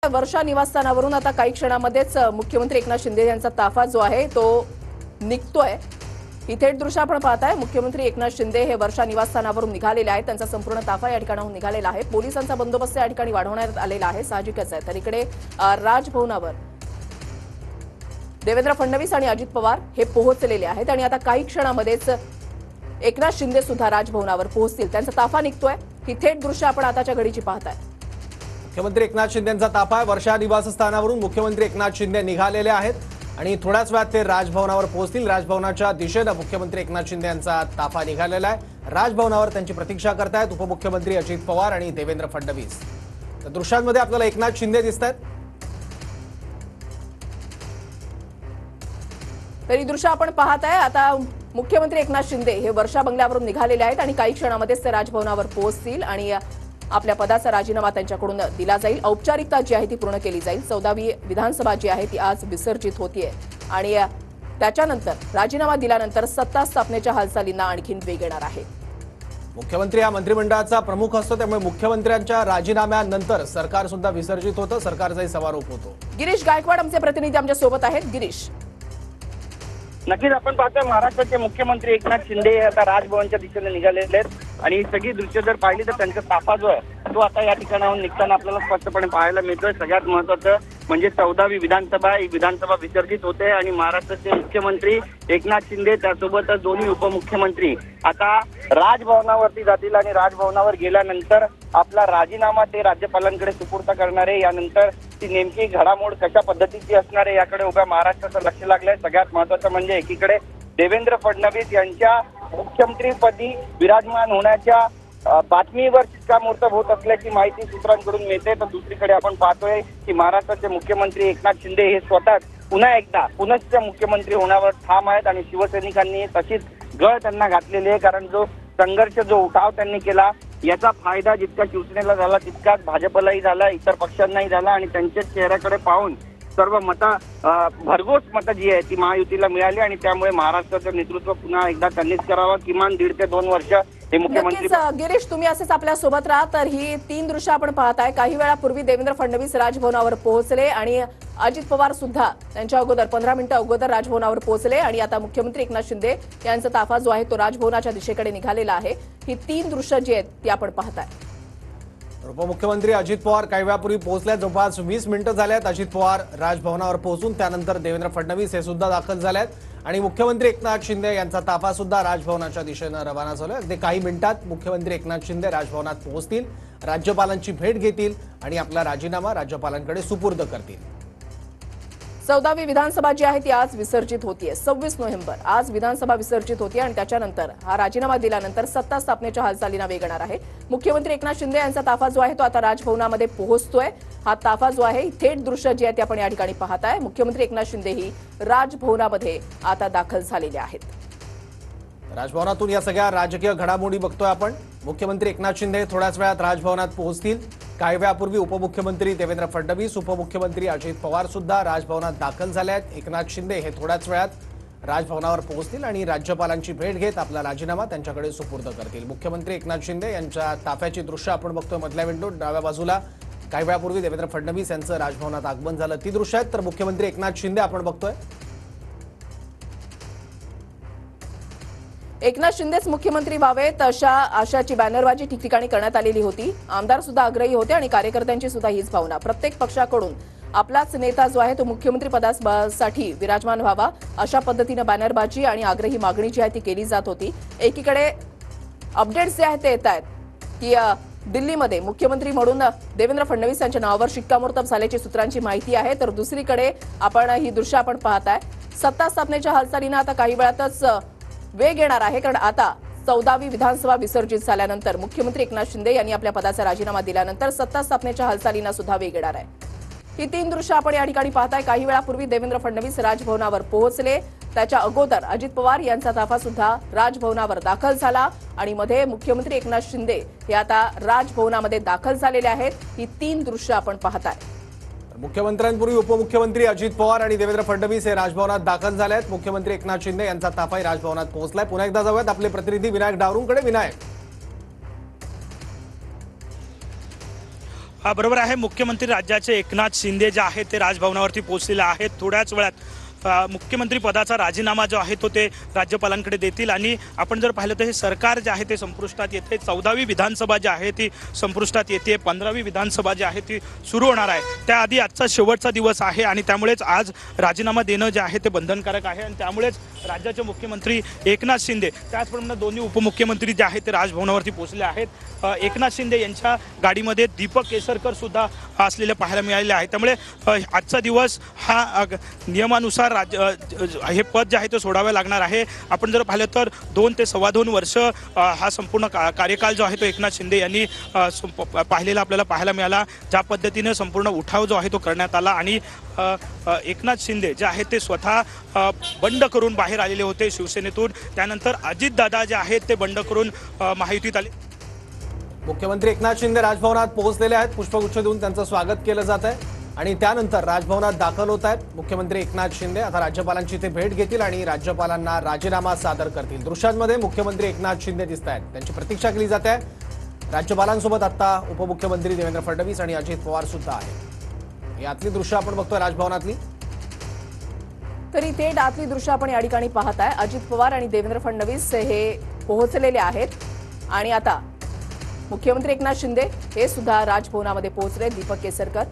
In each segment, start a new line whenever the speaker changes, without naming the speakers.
वर्षा निवासस्थानावरून आता काही क्षणामध्येच मुख्यमंत्री एकनाथ शिंदे यांचा ताफा जो आहे तो निघतोय। ही थेट दृश्य आपण पाहताय। मुख्यमंत्री एकनाथ शिंदे हे वर्षा निवासस्थानावरून निघालेले आहेत। त्यांचा संपूर्ण ताफा या ठिकाणाहून निघालेला आहे। पोलिसांचा बंदोबस्त या ठिकाणी वाढवण्यात आलेला आहे, साहजिकच आहे। तर इकडे राजभवनावर देवेंद्र फडणवीस आणि अजित पवार हे पोहोचलेले आहेत आणि आता काही क्षणामध्येच एकनाथ शिंदे सुद्धा राजभवनावर पोहोचतील। त्यांचा ताफा निघतोय। ही थेट दृश्य आपण आताच्या घडीची पाहताय।
मुख्यमंत्री एकनाथ शिंदेंचा ताफा आहे। वर्षा निवासस्थानावरून मुख्यमंत्री एकनाथ शिंदे निघालेले आहेत आणि थोड्याच वेळात ते राजभवनावर पोहोचतील। राजभवनाच्या दिशेने मुख्यमंत्री एकनाथ शिंदे यांचा ताफा निघालेला आहे। राजभवनावर त्यांची प्रतीक्षा करतायत उपमुख्यमंत्री अजित पवार आणि देवेंद्र फडणवीस। तर दृश्यांमध्ये आपल्याला एकनाथ शिंदे दिसतात।
तर ही दृश्य आपण पाहताय। आता मुख्यमंत्री एकनाथ शिंदे हे वर्षा बंगल्यावरून निघालेले आहेत आणि काही क्षणामध्येच ते राजभवनावर पोहोचतील आणि आपल्या पदाचा राजीनामा त्यांच्याकडून दिला जाईल। औपचारिकता जी आहे ती पूर्ण केली जाईल। 14वी विधानसभा जी आहे ती आज विसर्जित होतीये आणि त्याच्यानंतर राजीनामा दिल्यानंतर सत्ता स्थापनेच्या हालचालींना आणखीन वेग येणार आहे।
मुख्यमंत्री हा मंत्रिमंडळाचा प्रमुख असतो, त्यामुळे मुख्यमंत्र्यांच्या राजीनाम्यानंतर सरकार सुद्धा विसर्जित होतं, सरकारचाही समारोप होतो।
गिरीश गायकवाड आमचे प्रतिनिधी आमच्या सोबत आहेत। गिरीश,
नक्कीच आपण पाहतोय महाराष्ट्राचे मुख्यमंत्री एकनाथ शिंदे हे आता राजभवनच्या दिशेने निघालेले आहेत आणि सगळी दृश्य जर पाहिली तर त्यांचा ताफा जो आहे तो आता या ठिकाणाहून निघताना आपल्याला स्पष्टपंणे पाहायला मिळतोय। सगळ्यात महत्त्वाचं म्हणजे 14वी विधानसभा ही विधानसभा विसर्जित होते आणि महाराष्ट्राचे मुख्यमंत्री एकनाथ शिंदे त्यासोबतच दोन्ही उपमुख्यमंत्री आता राजभवनावरती जातील आणि राजभवनावर गेल्यानंतर आपला राजीनामा ते राज्यपालांकडे सुपूर्द करणार आहे। यानंतर ती नेमकी घडामोड कशा पद्धतीची असणार आहे याकडे उभ्या महाराष्ट्राचं लक्ष लागलंय। सगळ्यात महत्त्वाचं म्हणजे एकीकडे देवेंद्र फडणवीस यांच्या मुख्यमंत्रीपदी विराजमान होण्याच्या बातमीवर शिक्कामोर्तब होत असल्याची माहिती सूत्रांकडून मिळते। तर दुसरीकडे आपण पाहतोय की महाराष्ट्राचे मुख्यमंत्री एकनाथ शिंदे हे स्वतः पुन्हा एकदा पुनश्च मुख्यमंत्री होण्यावर ठाम आहेत आणि शिवसैनिकांनी तशीच गळ त्यांना घातलेली आहे। कारण जो संघर्ष जो उठाव त्यांनी केला याचा फायदा जितका शिवसेनेला झाला तितकाच भाजपलाही झाला, इतर पक्षांनाही झाला आणि त्यांच्याच चेहऱ्याकडे पाहून सर्व भरघोस मतं जी आहे ती महायुतीला मिळाली आणि त्यामुळे महाराष्ट्राचं नेतृत्व पुन्हा एकदा त्यांनीच करावं। किमान 1.5 ते 2 वर्ष हे मुख्यमंत्री।
गिरीश, तुम्ही असेच आपल्या सोबत राहा। तर ही 3 दृश्य आपण पाहताय। काही वेळापूर्वी देवेंद्र फडणवीस राजभवनावर पोहोचले आणि अजित पवार सुद्धा त्यांच्या अगोदर 15 मिनिटं अगोदर राजभवनावर पोहोचले आणि आता मुख्यमंत्री एकनाथ शिंदे यांचा ताफा जो आहे तो राजभवनाच्या दिशेकडे निघालेला आहे। ही 3 दृश्य जी आहेत ती आपण पाहताय।
उपमुख्यमंत्री अजित पवार काही वेळापूर्वी पोहोचले, जवळपास 20 मिनिटं झाल्यात अजित पवार राजभवनावर पोहोचून त्यानंतर देवेंद्र फडणवीस हे सुद्धा दाखल झालेत आणि मुख्यमंत्री एकनाथ शिंदे यांचा ताफा सुद्धा राजभवनाच्या दिशेने रवाना झालाय। अगदी काही मिनिटात मुख्यमंत्री एकनाथ शिंदे राजभवनात पोहोचतील, राज्यपालांची भेट घेतील आणि आपला राजीनामा राज्यपालांकडे सुपूर्द करतील।
14वी विधानसभा जी आहे ती आज विसर्जित होतीये। 26 नोव्हेंबर आज विधानसभा विसर्जित होती आणि त्याच्यानंतर हा राजीनामा दिल्यानंतर सत्ता स्थापनेच्या हालचालींना वेग येणार आहे। मुख्यमंत्री एकनाथ शिंदे यांचा ताफा जो आहे तो आता राजभवनामध्ये पोहोचतोय। हा ताफा जो आहे थेट दृश्य जी आहे ती आपण या ठिकाणी पाहताय। मुख्यमंत्री एकनाथ शिंदे ही राजभवनामध्ये आता दाखल झालेले आहेत।
राजभवनातून या सगळ्या राजकीय घडामोडी बघतोय आपण। मुख्यमंत्री एकनाथ शिंदे थोड्याच वेळात राजभवनात पोहोचतील। काही वेळापूर्वी उपमुख्यमंत्री देवेंद्र फडणवीस, उपमुख्यमंत्री अजित पवार सुद्धा राजभवनात दाखल झाले आहेत। एकनाथ शिंदे हे थोड्याच वेळात राजभवनावर पोहोचतील आणि राज्यपालांची भेट घेत आपला राजीनामा त्यांच्याकडे सुपूर्द करतील। मुख्यमंत्री एकनाथ शिंदे यांच्या ताफ्याची दृश्य आपण बघतोय मधल्या विंडोत डाव्या बाजूला। काही वेळापूर्वी देवेंद्र फडणवीस यांचं राजभवनात आगमन झालं, ती दृश्य आहेत। तर मुख्यमंत्री एकनाथ शिंदे आपण बघतोय।
एकनाथ शिंदेच मुख्यमंत्री व्हावेत अशा आशाची बॅनरबाजी ठिकठिकाणी करण्यात आलेली होती। आमदार सुद्धा आग्रही होते आणि कार्यकर्त्यांची सुद्धा हीच भावना। प्रत्येक पक्षाकडून आपलाच नेता जो आहे तो मुख्यमंत्री पदासाठी विराजमान व्हावा अशा पद्धतीने बॅनरबाजी आणि आग्रही मागणी जी आहे ती केली जात होती। एकीकडे अपडेट्स जे आहेत ते येत आहेत की दिल्लीमध्ये मुख्यमंत्री म्हणून देवेंद्र फडणवीस यांच्या नावावर शिक्कामोर्तब झाल्याची सूत्रांची माहिती आहे। तर दुसरीकडे आपण ही दृश्य आपण पाहताय। सत्ता स्थापनेच्या हालचालींना आता काही वेळातच वेग येणार आहे, कारण आता 14वी विधानसभा विसर्जित झाल्यानंतर मुख्यमंत्री एकनाथ शिंदे यांनी आपल्या पदाचा राजीनामा दिल्यानंतर सत्ता स्थापनेच्या हालचालींना सुद्धा वेग येणार आहे। ही 3 दृश्य आपण या ठिकाणी पाहताय। काही वेळापूर्वी देवेंद्र फडणवीस राजभवनावर पोहोचले, त्याच्या अगोदर अजित पवार यांचा ताफा सुद्धा राजभवनावर दाखल झाला आणि मध्ये मुख्यमंत्री एकनाथ शिंदे हे आता राजभवनामध्ये दाखल झालेले आहेत। ही 3 दृश्य आपण पाहताय।
मुख्यमंत्र्यांपूर्वी उपमुख्यमंत्री अजित पवार आणि देवेंद्र फडणवीस हे राजभवनात दाखल झाले आहेत। मुख्यमंत्री एकनाथ शिंदे यांचा ताफाही राजभवनात पोहोचलाय। पुन्हा एकदा जाऊयात आपले प्रतिनिधी विनायक डावरूंकडे। विनायक,
बरोबर आहे, मुख्यमंत्री राज्याचे एकनाथ शिंदे जे आहेत ते राजभवनावरती पोहोचलेले आहेत. थोड्याच वेळात मुख्यमंत्री पदाचा राजीनामा जो आहे तो ते राज्यपालांकडे देतील. आणि आपण जर पाहिलं तर हे सरकार जे आहे ते संपुष्टात येते. 14वी विधानसभा जी आहे ती संपुष्टात येते. 15वी विधानसभा जी आहे ती सुरू होणार आहे. त्याआधी आजचा शेवटचा दिवस आहे आणि त्यामुळेच आज राजीनामा देणं जे आहे ते बंधनकारक आहे. आणि त्यामुळेच राज्याचे मुख्यमंत्री एकनाथ शिंदे त्याचप्रमाणे दोन्ही उपमुख्यमंत्री जे आहेत ते राजभवनावरती पोहोचले आहेत. एकनाथ शिंदे यांच्या गाडीमध्ये दीपक केसरकर सुद्धा असलेले पाहायला मिळालेले आहे. त्यामुळे आजचा दिवस हा नियमानुसार हे पद जे आहे ते सोडावे लागणार आहे. आपण जर पाहिलं तर 2 ते 2.25 वर्ष हा संपूर्ण कार्यकाल जो आहे तो एकनाथ शिंदे यांनी पाहिलेला आपल्याला पाहायला मिळाला. ज्या पद्धतीने संपूर्ण उठाव जो आहे तो करण्यात आला आणि एकनाथ शिंदे जे आहेत ते स्वतः बंड करून बाहेर आलेले होते शिवसेनेतून. त्यानंतर अजितदादा जे आहेत ते बंड करून महायुतीत आले.
मुख्यमंत्री एकनाथ शिंदे राजभवनात पोहोचलेले आहेत. पुष्पगुच्छ देऊन त्यांचं स्वागत केलं जात आहे आणि त्यानंतर राजभवनात दाखल होत आहेत मुख्यमंत्री एकनाथ शिंदे. आता राज्यपालांची ते भेट घेतील आणि राज्यपालांना राजीनामा सादर करतील. दृश्यांमध्ये मुख्यमंत्री एकनाथ शिंदे दिसत आहेत, त्यांची प्रतीक्षा केली जाते. राज्यपालांसोबत आता उपमुख्यमंत्री देवेंद्र फडणवीस आणि अजित पवार सुद्धा आहेत. यातली दृश्य आपण बघतोय राजभवनातली.
तरी थेट आतली दृश्य आपण या ठिकाणी पाहताय. अजित पवार आणि देवेंद्र फडणवीस हे पोहोचलेले आहेत आणि आता मुख्यमंत्री एकनाथ शिंदे हे सुद्धा राजभवनामध्ये पोहोचले. दीपक केसरकर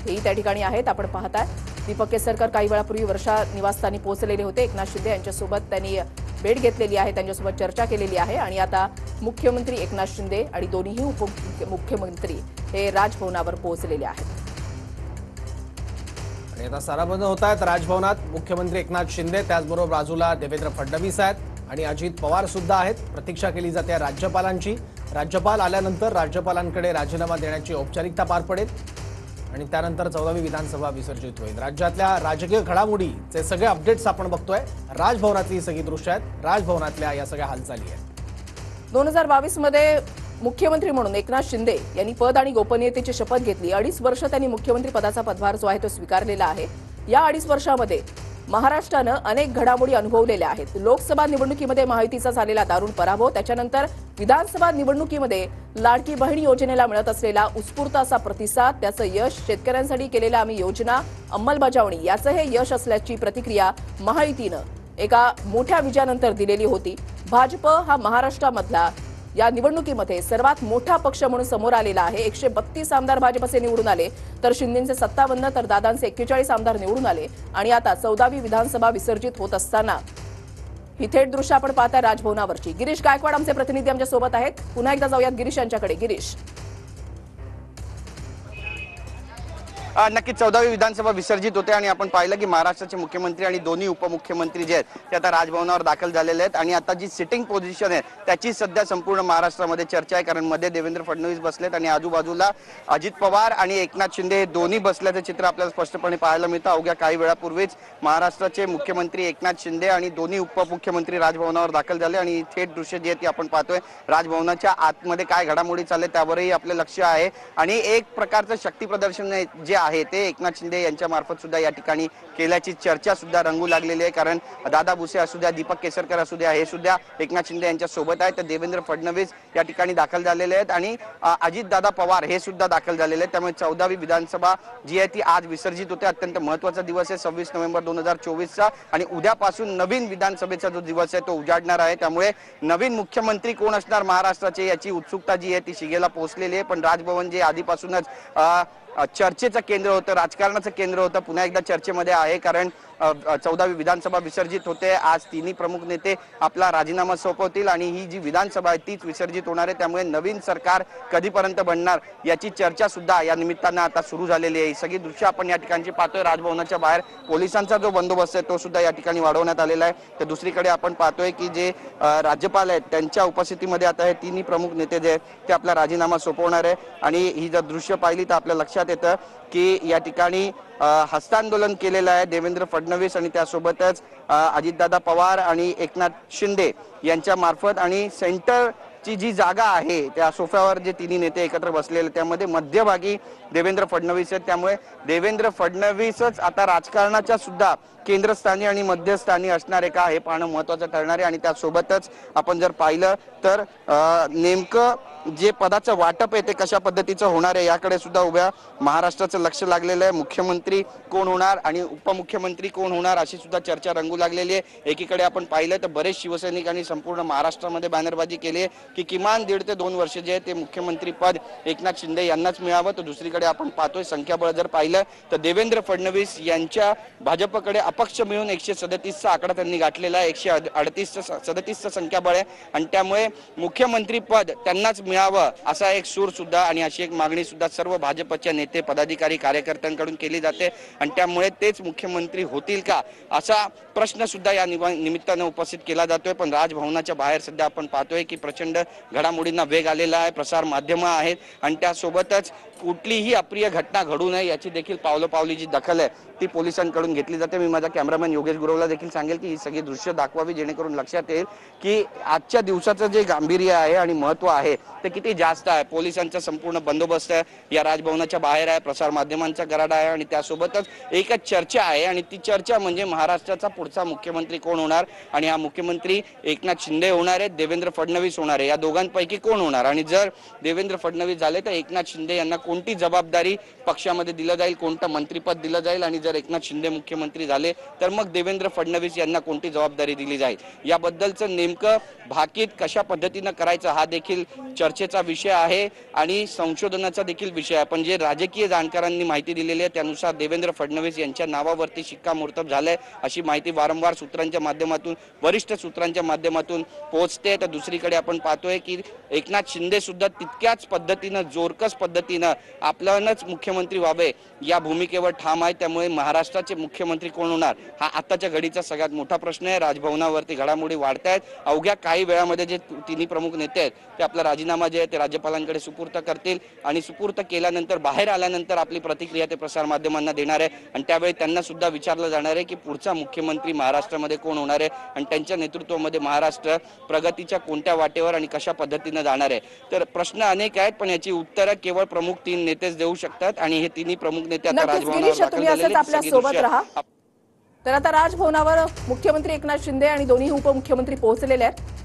हेही त्या ठिकाणी आहेत, आपण पाहताय. दीपक केसरकर काही वेळापूर्वी वर्षा निवासस्थानी पोहोचलेले होते. एकनाथ शिंदे यांच्यासोबत त्यांनी भेट घेतलेली आहे, त्यांच्यासोबत चर्चा केलेली आहे आणि आता मुख्यमंत्री एकनाथ शिंदे आणि दोन्हीही उपमुख्यमंत्री हे राजभवनावर पोहोचलेले आहेत.
आणि आता साराबंद होत आहेत राजभवनात. मुख्यमंत्री एकनाथ शिंदे, त्याचबरोबर बाजूला देवेंद्र फडणवीस आहेत आणि अजित पवार सुद्धा आहेत. प्रतीक्षा केली जाते राज्यपालांची. राज्यपाल आल्यानंतर राज्यपालांकडे राजीनामा देण्याची औपचारिकता पार पडेल आणि त्यानंतर 14वी विधानसभा विसर्जित होईल. राज्यातल्या राजकीय घडामोडीचे सगळे अपडेट्स आपण बघतोय. राजभवनातली सगळी दृश्य आहेत, राजभवनातल्या या सगळ्या हालचाली आहेत.
2022 मध्ये मुख्यमंत्री म्हणून एकनाथ शिंदे यांनी पद आणि गोपनीयतेची शपथ घेतली. 2.5 वर्ष त्यांनी मुख्यमंत्री पदाचा पदभार जो आहे तो स्वीकारलेला आहे. या 2.5 वर्षामध्ये महाराष्ट्रानं अनेक घडामोडी अनुभवलेल्या आहेत. लोकसभा निवडणुकीमध्ये महायुतीचा झालेला दारुण पराभव, त्याच्यानंतर विधानसभा निवडणुकीमध्ये लाडकी बहीण योजनेला मिळत असलेला उत्स्फूर्त असा प्रतिसाद, त्याचं यश, शेतकऱ्यांसाठी केलेल्या आम्ही योजना अंमलबजावणी याचं हे यश असल्याची प्रतिक्रिया महायुतीनं एका मोठ्या विजयानंतर दिलेली होती. भाजप हा महाराष्ट्रामधला या निवडणुकीमध्ये सर्वात मोठा पक्ष म्हणून समोर आलेला आहे. 132 आमदार भाजपचे निवडून आले तर शिंदेचे 57 तर दादांचे 41 आमदार निवडून आले. आणि आता 14वी विधानसभा विसर्जित होत असताना ही थेट दृश्य आपण पाहताय राजभवनावरची. गिरीश गायकवाड आमचे प्रतिनिधी आमच्या सोबत आहेत. पुन्हा एकदा जाऊयात गिरीश यांच्याकडे. गिरीश,
नक्कीच 14वी विधानसभा विसर्जित होते आणि आपण पाहिलं की महाराष्ट्राचे मुख्यमंत्री आणि दोन्ही उपमुख्यमंत्री जे आहेत ते आता राजभवनावर दाखल झालेले आहेत. आणि आता जी सिटिंग पोझिशन आहे त्याची सध्या संपूर्ण महाराष्ट्रामध्ये चर्चा आहे. कारण मध्ये देवेंद्र फडणवीस बसलेत आणि आजूबाजूला अजित पवार आणि एकनाथ शिंदे हे दोन्ही बसल्याचं चित्र आपल्याला स्पष्टपणे पाहायला मिळतं. अवघ्या काही वेळापूर्वीच महाराष्ट्राचे मुख्यमंत्री एकनाथ शिंदे आणि दोन्ही उपमुख्यमंत्री राजभवनावर दाखल झाले आणि थेट दृश्य जी आहे ती आपण पाहतोय. राजभवनाच्या आतमध्ये काय घडामोडी चालले त्यावरही आपलं लक्ष आहे. आणि एक प्रकारचं शक्ती प्रदर्शन जे आहे ते एकनाथ शिंदे यांच्या मार्फत सुद्धा या ठिकाणी केल्याची चर्चा सुद्धा रंगू लागलेली आहे. कारण दादा भुसे असू द्या, दीपक केसरकर असू द्या, हे सुद्धा एकनाथ शिंदे यांच्या सोबत आहेत. तर देवेंद्र फडणवीस या ठिकाणी दाखल झालेले आहेत आणि अजितदादा पवार हे सुद्धा दाखल झालेले आहेत. त्यामुळे 14वी विधानसभा जी आहे ती आज विसर्जित होते. अत्यंत महत्त्वाचा दिवस आहे 26 नोव्हेंबर 2024चा आणि उद्यापासून नवीन विधानसभेचा जो दिवस आहे तो उजाडणार आहे. त्यामुळे नवीन मुख्यमंत्री कोण असणार महाराष्ट्राचे याची उत्सुकता जी आहे ती शिगेला पोहोचलेली आहे. पण राजभवन जे आधीपासूनच चर्चेचं केंद्र होतं, राजकारणाचं केंद्र होतं, पुन्हा एकदा चर्चेमध्ये आहे. कारण 14वी विधानसभा विसर्जित होते. आज तिन्ही प्रमुख नेते आपला राजीनामा सोपवतील आणि ही जी विधानसभा आहे तीच विसर्जित होणार आहे. त्यामुळे नवीन सरकार कधीपर्यंत बनणार याची चर्चा सुद्धा या निमित्तानं आता सुरू झालेली आहे. सगळी दृश्य आपण या ठिकाणची पाहतोय. राजभवनाच्या बाहेर पोलिसांचा जो बंदोबस्त आहे तो सुद्धा या ठिकाणी वाढवण्यात आलेला आहे. तर दुसरीकडे आपण पाहतोय की जे राज्यपाल आहेत त्यांच्या उपस्थितीमध्ये आता हे तिन्ही प्रमुख नेते जे आहेत ते आपला राजीनामा सोपवणार आहे. आणि ही जर दृश्य पाहिली तर आपल्या लक्षात येतं की या ठिकाणी हस्तांदोलन केलेलं आहे देवेंद्र फडणवीस आणि त्यासोबतच अजितदादा पवार आणि एकनाथ शिंदे यांच्या मार्फत. आणि सेंटरची जी जागा आहे त्या सोफ्यावर जे तिन्ही नेते एकत्र बसलेले त्यामध्ये मध्यभागी देवेंद्र फडणवीस आहेत. त्यामुळे देवेंद्र फडणवीसच आता राजकारणाच्या सुद्धा केंद्रस्थानी आणि मध्यस्थानी असणार आहे का हे पाहणं महत्त्वाचं ठरणार आहे. आणि त्यासोबतच आपण जर पाहिलं तर नेमकं
जे पदाचं वाटप आहे ते कशा पद्धतीचं होणार आहे याकडे सुद्धा उभ्या महाराष्ट्राचं लक्ष लागलेलं आहे। मुख्यमंत्री कोण होणार आणि उपमुख्यमंत्री कोण होणार अशी सुद्धा चर्चा रंगू लागलेली आहे। एकीकडे आपण पाहिलं तर बरेच शिवसैनिकांनी संपूर्ण महाराष्ट्रामध्ये बॅनरबाजी केली आहे की किमान 1.5 ते 2 वर्ष जे आहे ते मुख्यमंत्री पद एकनाथ शिंदे यांनाच मिळावं। तर दुसरीकडे आपण पाहतोय संख्याबळ जर पाहिलं तर देवेंद्र फडणवीस यांच्या भाजपकडे अपक्ष मिळून 137चा आकडा त्यांनी गाठलेला आहे। 137चं संख्याबळ आहे आणि त्यामुळे मुख्यमंत्री पद त्यांनाच मिळावं असा एक सूर सुद्धा आणि अशी एक मागणी सुद्धा सर्व भाजपच्या नेते पदाधिकारी कार्यकर्त्यांकडून केली जाते आणि त्यामुळे तेच मुख्यमंत्री होतील का असा प्रश्न सुद्धा या निमित्तानं उपस्थित केला जातोय। पण राजभवनाच्या बाहेर सध्या आपण पाहतोय की प्रचंड घडामोडींना वेग आलेला आहे, प्रसार माध्यमं आहेत आणि त्यासोबतच कुठलीही अप्रिय घटना घडू नये याची देखील पावलोपावलीची दखल आहे ती पोलिसांकडून घेतली जाते। मी माझ्या कॅमेरामॅन योगेश गुरवला देखील सांगेल की ही सगळी दृश्य दाखवावी जेणेकरून लक्षात येईल की आजच्या दिवसाचं जे गांभीर्य आहे आणि महत्त्व आहे ते किती जास्त आहे। पोलिसांचा संपूर्ण बंदोबस्त या राजभवनाच्या बाहेर आहे, प्रसार माध्यमांचा गराडा आहे आणि त्यासोबतच एकच चर्चा आहे आणि ती चर्चा म्हणजे महाराष्ट्राचा पुढचा मुख्यमंत्री कोण होणार आणि हा मुख्यमंत्री एकनाथ शिंदे होणार आहेत, देवेंद्र फडणवीस होणार आहे, या दोघांपैकी कोण होणार आणि जर देवेंद्र फडणवीस झाले तर एकनाथ शिंदे यांना कोणती जबाबदारी पक्षामध्ये दिलं जाईल, कोणतं मंत्रिपद दिलं जाईल आणि जर एकनाथ शिंदे मुख्यमंत्री झाले तर मग देवेंद्र फडणवीस यांना कोणती जबाबदारी दिली जाईल याबद्दलचं नेमकं भाकीत कशा पद्धतीनं करायचं हा देखील चर्चेचा विषय आहे आणि संशोधनाचा देखील विषय आहे। पण जे राजकीय जाणकारांनी माहिती दिलेली आहे त्यानुसार देवेंद्र फडणवीस यांच्या नावावरती शिक्कामोर्तब झालंय अशी माहिती वारंवार सूत्रांच्या माध्यमातून वरिष्ठ सूत्रांच्या माध्यमातून पोहोचते। तर दुसरीकडे आपण पाहतोय की एकनाथ शिंदे सुद्धा तितक्याच पद्धतीनं जोरकस पद्धतीनं आपल्यानंच मुख्यमंत्री व्हावे या भूमिकेवर ठाम आहे। त्यामुळे महाराष्ट्राचे मुख्यमंत्री कोण होणार हा आताच्या घडीचा सगळ्यात मोठा प्रश्न आहे। राजभवनावरती घडामोडी वाढतायत। अवघ्या काही वेळामध्ये जे तिन्ही प्रमुख नेते आहेत ते आपला राजीनामा जे आहे ते राज्यपालांकडे सुपूर्द करतील आणि सुपूर्द केल्यानंतर बाहेर आल्यानंतर आपली प्रतिक्रिया ते प्रसार माध्यमांना देणार आहे आणि त्यावेळी त्यांना सुद्धा विचारलं जाणार आहे की पुढचा मुख्यमंत्री महाराष्ट्रामध्ये कोण होणार आहे आणि त्यांच्या नेतृत्वामध्ये महाराष्ट्र प्रगतीच्या कोणत्या वाटेवर आणि कशा पद्धतीने जाणार आहे। तर प्रश्न अनेक आहेत पण याची उत्तरं केवळ प्रमुख 3 नेतेच देऊ शकतात आणि हे तिन्ही प्रमुख नेते आता राजभवनावर दाखल झालेले
आपल्या सोबत राहा। तर आता राजभवनावर मुख्यमंत्री एकनाथ शिंदे आणि दोन्ही उपमुख्यमंत्री पोहोचलेले आहेत।